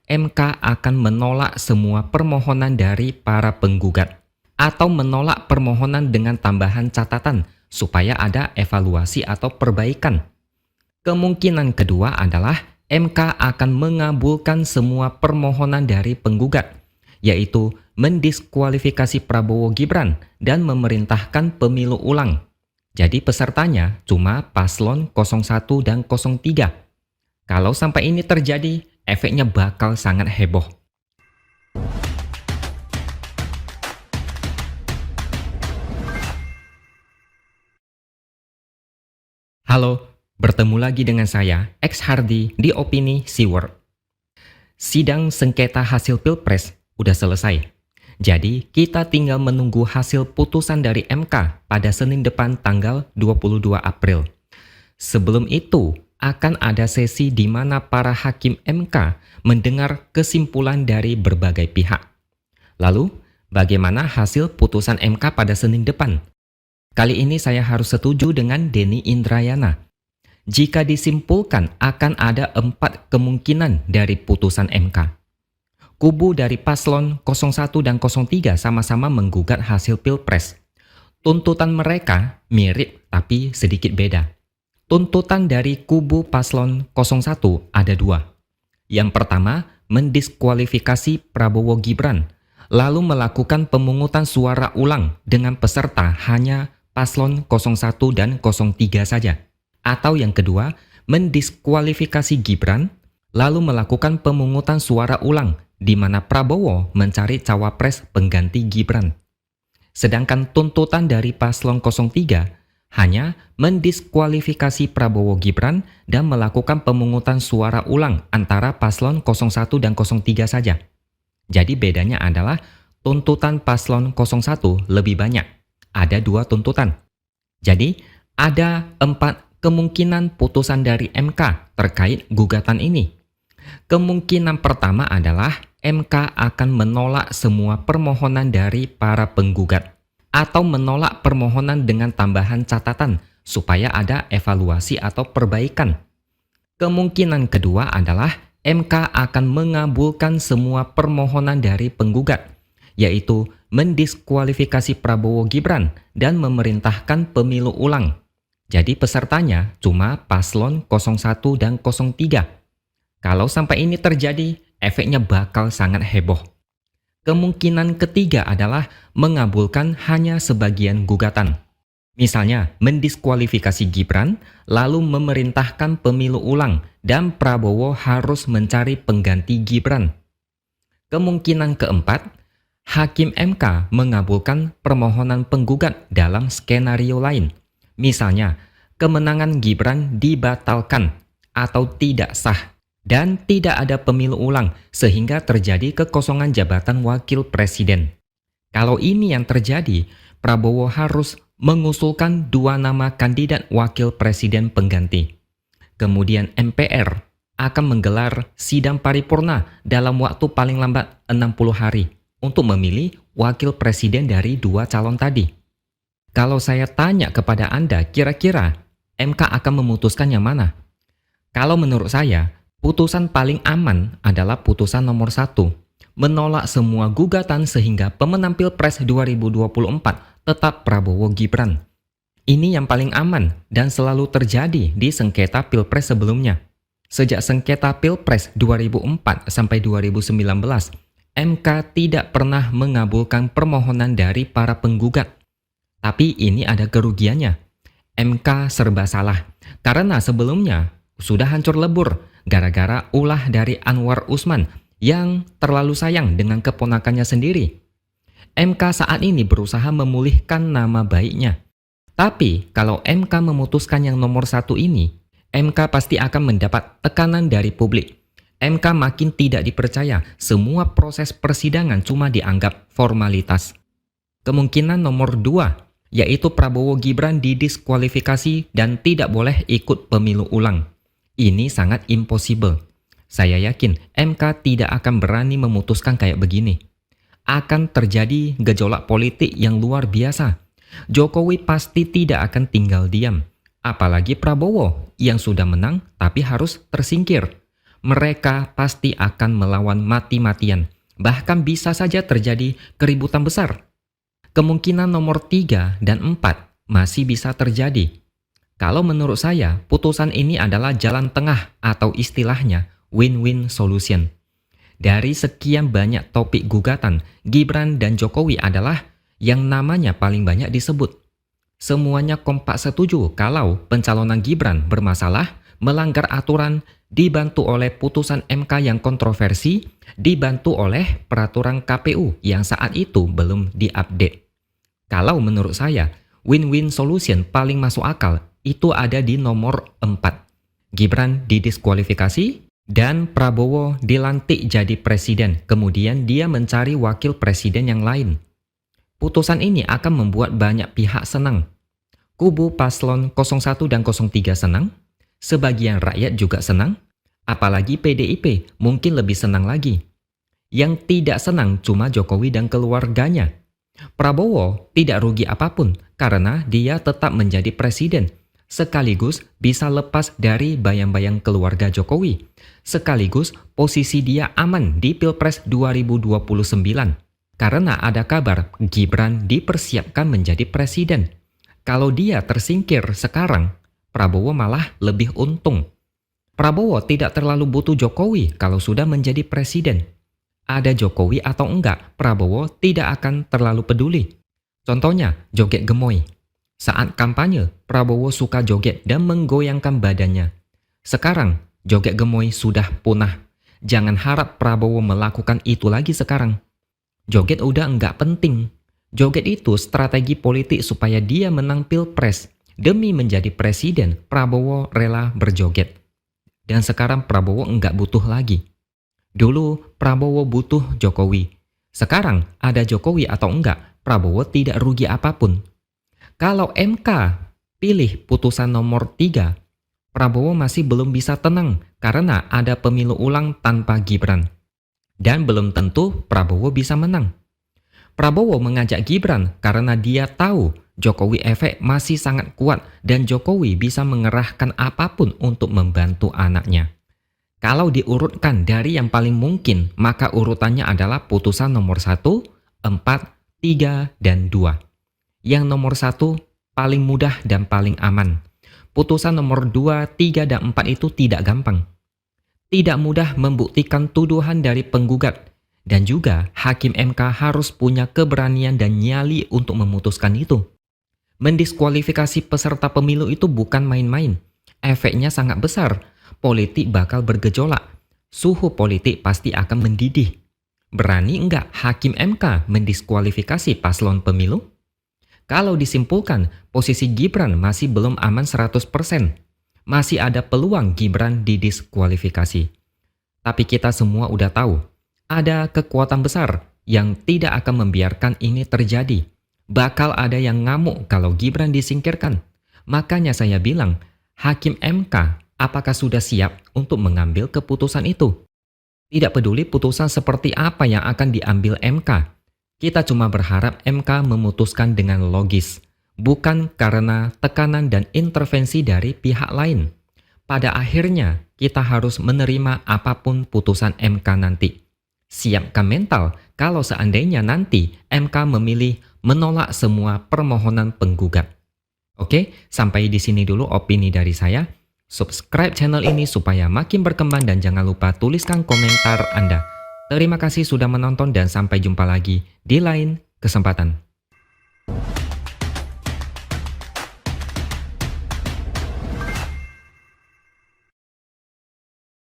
MK akan menolak semua permohonan dari para penggugat atau menolak permohonan dengan tambahan catatan supaya ada evaluasi atau perbaikan. Kemungkinan kedua adalah MK akan mengabulkan semua permohonan dari penggugat, yaitu mendiskualifikasi Prabowo Gibran dan memerintahkan pemilu ulang. Jadi pesertanya cuma paslon 01 dan 03. Kalau sampai ini terjadi, efeknya bakal sangat heboh. Halo, bertemu lagi dengan saya, X Hardy di Opini Seaword. Sidang sengketa hasil Pilpres udah selesai. Jadi, kita tinggal menunggu hasil putusan dari MK pada Senin depan tanggal 22 April. Sebelum itu, akan ada sesi di mana para hakim MK mendengar kesimpulan dari berbagai pihak. Lalu, bagaimana hasil putusan MK pada Senin depan? Kali ini saya harus setuju dengan Denny Indrayana. Jika disimpulkan akan ada 4 kemungkinan dari putusan MK. Kubu dari paslon 01 dan 03 sama-sama menggugat hasil Pilpres. Tuntutan mereka mirip tapi sedikit beda. Tuntutan dari kubu paslon 01 ada 2. Yang pertama, mendiskualifikasi Prabowo Gibran, lalu melakukan pemungutan suara ulang dengan peserta hanya paslon 01 dan 03 saja. Atau yang kedua, mendiskualifikasi Gibran, lalu melakukan pemungutan suara ulang di mana Prabowo mencari cawapres pengganti Gibran. Sedangkan tuntutan dari paslon 03 hanya mendiskualifikasi Prabowo Gibran dan melakukan pemungutan suara ulang antara paslon 01 dan 03 saja. Jadi bedanya adalah tuntutan paslon 01 lebih banyak. Ada 2 tuntutan. Jadi ada 4 kemungkinan putusan dari MK terkait gugatan ini. Kemungkinan pertama adalah MK akan menolak semua permohonan dari para penggugat atau menolak permohonan dengan tambahan catatan supaya ada evaluasi atau perbaikan. Kemungkinan kedua adalah MK akan mengabulkan semua permohonan dari penggugat, yaitu mendiskualifikasi Prabowo Gibran dan memerintahkan pemilu ulang. Jadi pesertanya cuma paslon 01 dan 03. Kalau sampai ini terjadi, efeknya bakal sangat heboh. Kemungkinan ketiga adalah mengabulkan hanya sebagian gugatan. Misalnya, mendiskualifikasi Gibran, lalu memerintahkan pemilu ulang dan Prabowo harus mencari pengganti Gibran. Kemungkinan keempat, Hakim MK mengabulkan permohonan penggugat dalam skenario lain. Misalnya, kemenangan Gibran dibatalkan atau tidak sah dan tidak ada pemilu ulang sehingga terjadi kekosongan jabatan wakil presiden. Kalau ini yang terjadi, Prabowo harus mengusulkan 2 nama kandidat wakil presiden pengganti. Kemudian MPR akan menggelar sidang paripurna dalam waktu paling lambat 60 hari untuk memilih wakil presiden dari 2 calon tadi. Kalau saya tanya kepada Anda, kira-kira MK akan memutuskan yang mana? Kalau menurut saya, putusan paling aman adalah putusan nomor 1, menolak semua gugatan sehingga pemenang Pilpres 2024 tetap Prabowo Gibran. Ini yang paling aman dan selalu terjadi di sengketa Pilpres sebelumnya. Sejak sengketa Pilpres 2004 sampai 2019, MK tidak pernah mengabulkan permohonan dari para penggugat. Tapi ini ada kerugiannya. MK serba salah karena sebelumnya sudah hancur lebur gara-gara ulah dari Anwar Usman yang terlalu sayang dengan keponakannya sendiri. MK saat ini berusaha memulihkan nama baiknya. Tapi kalau MK memutuskan yang nomor 1 ini, MK pasti akan mendapat tekanan dari publik. MK makin tidak dipercaya, semua proses persidangan cuma dianggap formalitas. Kemungkinan nomor 2, yaitu Prabowo Gibran didiskualifikasi dan tidak boleh ikut pemilu ulang. Ini sangat impossible. Saya yakin MK tidak akan berani memutuskan kayak begini. Akan terjadi gejolak politik yang luar biasa. Jokowi pasti tidak akan tinggal diam. Apalagi Prabowo yang sudah menang tapi harus tersingkir. mereka pasti akan melawan mati-matian. Bahkan bisa saja terjadi keributan besar. Kemungkinan nomor 3 dan 4 masih bisa terjadi. Kalau menurut saya, putusan ini adalah jalan tengah atau istilahnya win-win solution. Dari sekian banyak topik gugatan, Gibran dan Jokowi adalah yang namanya paling banyak disebut. Semuanya kompak setuju kalau pencalonan Gibran bermasalah, melanggar aturan, dibantu oleh putusan MK yang kontroversi, dibantu oleh peraturan KPU yang saat itu belum diupdate. Kalau menurut saya, win-win solution paling masuk akal itu ada di nomor 4. Gibran didiskualifikasi dan Prabowo dilantik jadi presiden, kemudian dia mencari wakil presiden yang lain. Putusan ini akan membuat banyak pihak senang. Kubu paslon 01 dan 03 senang, sebagian rakyat juga senang, apalagi PDIP mungkin lebih senang lagi. Yang tidak senang cuma Jokowi dan keluarganya. Prabowo tidak rugi apapun karena dia tetap menjadi presiden, sekaligus bisa lepas dari bayang-bayang keluarga Jokowi, sekaligus posisi dia aman di Pilpres 2029. Karena ada kabar Gibran dipersiapkan menjadi presiden. Kalau dia tersingkir sekarang, Prabowo malah lebih untung. Prabowo tidak terlalu butuh Jokowi kalau sudah menjadi presiden. Ada Jokowi atau enggak, Prabowo tidak akan terlalu peduli. Contohnya, joget gemoy. Saat kampanye, Prabowo suka joget dan menggoyangkan badannya. Sekarang, joget gemoy sudah punah. Jangan harap Prabowo melakukan itu lagi sekarang. Joget udah enggak penting. Joget itu strategi politik supaya dia menang Pilpres. Demi menjadi presiden, Prabowo rela berjoget. Dan sekarang Prabowo enggak butuh lagi. Dulu Prabowo butuh Jokowi. Sekarang ada Jokowi atau enggak, Prabowo tidak rugi apapun. Kalau MK pilih putusan nomor 3, Prabowo masih belum bisa tenang karena ada pemilu ulang tanpa Gibran. Dan belum tentu Prabowo bisa menang. Prabowo mengajak Gibran karena dia tahu Jokowi efek masih sangat kuat dan Jokowi bisa mengerahkan apapun untuk membantu anaknya. Kalau diurutkan dari yang paling mungkin, maka urutannya adalah putusan nomor 1, 4, 3, dan 2. Yang nomor 1 paling mudah dan paling aman. Putusan nomor 2, 3, dan 4 itu tidak gampang. Tidak mudah membuktikan tuduhan dari penggugat. Dan juga Hakim MK harus punya keberanian dan nyali untuk memutuskan itu. Mendiskualifikasi peserta pemilu itu bukan main-main. Efeknya sangat besar. Politik bakal bergejolak. Suhu politik pasti akan mendidih. Berani enggak Hakim MK mendiskualifikasi paslon pemilu? Kalau disimpulkan, posisi Gibran masih belum aman 100%. Masih ada peluang Gibran didiskualifikasi. Tapi kita semua udah tahu, ada kekuatan besar yang tidak akan membiarkan ini terjadi. Bakal ada yang ngamuk kalau Gibran disingkirkan. Makanya saya bilang, Hakim MK apakah sudah siap untuk mengambil keputusan itu? Tidak peduli putusan seperti apa yang akan diambil MK. Kita cuma berharap MK memutuskan dengan logis, bukan karena tekanan dan intervensi dari pihak lain. Pada akhirnya, kita harus menerima apapun putusan MK nanti. Siapkan mental kalau seandainya nanti MK memilih menolak semua permohonan penggugat. Oke, sampai di sini dulu opini dari saya. Subscribe channel ini supaya makin berkembang dan jangan lupa tuliskan komentar Anda. Terima kasih sudah menonton dan sampai jumpa lagi di lain kesempatan.